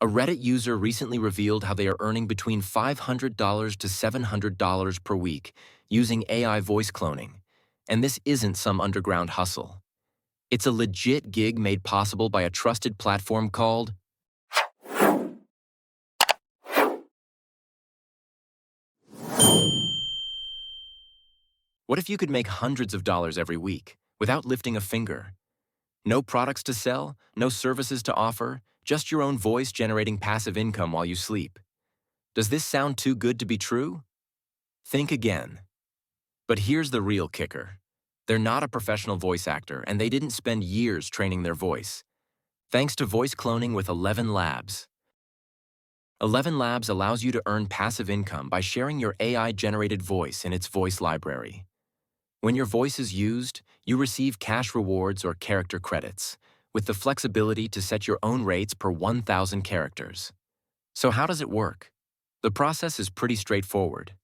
A Reddit user recently revealed how they are earning between $500 to $700 per week using AI voice cloning. And this isn't some underground hustle. It's a legit gig made possible by a trusted platform called. What if you could make hundreds of dollars every week without lifting a finger? No products to sell, no services to offer, just your own voice generating passive income while you sleep. Does this sound too good to be true? Think again. But here's the real kicker. They're not a professional voice actor, and they didn't spend years training their voice. Thanks to voice cloning with 11 Labs. 11 Labs allows you to earn passive income by sharing your AI-generated voice in its voice library. When your voice is used, you receive cash rewards or character credits, with the flexibility to set your own rates per 1,000 characters. So how does it work? The process is pretty straightforward.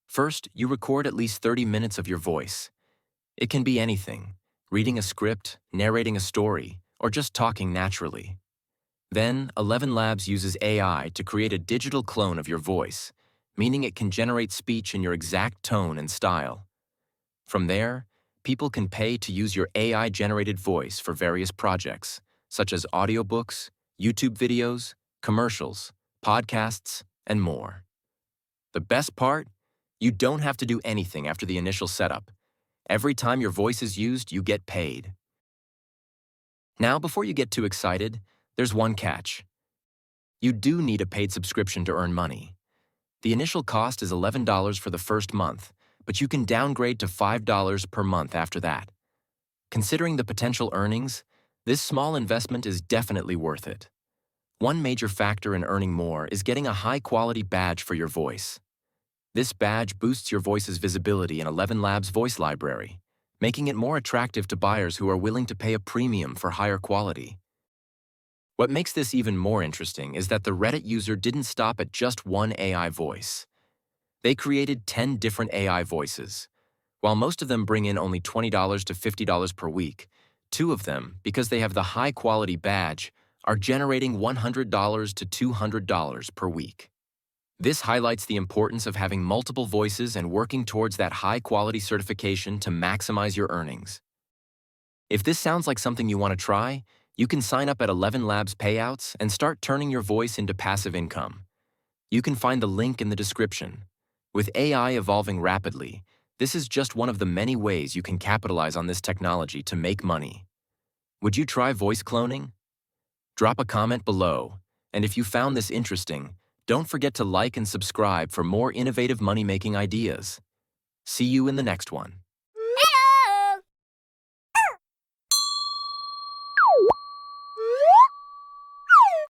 First, you record at least 30 minutes of your voice. It can be anything: reading a script, narrating a story, or just talking naturally. Then, 11 Labs uses AI to create a digital clone of your voice, meaning it can generate speech in your exact tone and style. From there, people can pay to use your AI-generated voice for various projects, such as audiobooks, YouTube videos, commercials, podcasts, and more. The best part? You don't have to do anything after the initial setup. Every time your voice is used, you get paid. Now, before you get too excited, there's one catch. You do need a paid subscription to earn money. The initial cost is $11 for the first month, but you can downgrade to $5 per month after that. Considering the potential earnings, this small investment is definitely worth it. One major factor in earning more is getting a high-quality badge for your voice. This badge boosts your voice's visibility in 11 Labs' voice library, making it more attractive to buyers who are willing to pay a premium for higher quality. What makes this even more interesting is that the Reddit user didn't stop at just one AI voice. They created 10 different AI voices. While most of them bring in only $20 to $50 per week, 2 of them, because they have the high-quality badge, are generating $100 to $200 per week. This highlights the importance of having multiple voices and working towards that high-quality certification to maximize your earnings. If this sounds like something you want to try, you can sign up at 11 Labs Payouts and start turning your voice into passive income. You can find the link in the description. With AI evolving rapidly, this is just one of the many ways you can capitalize on this technology to make money. Would you try voice cloning? Drop a comment below, and if you found this interesting, don't forget to like and subscribe for more innovative money-making ideas. See you in the next one.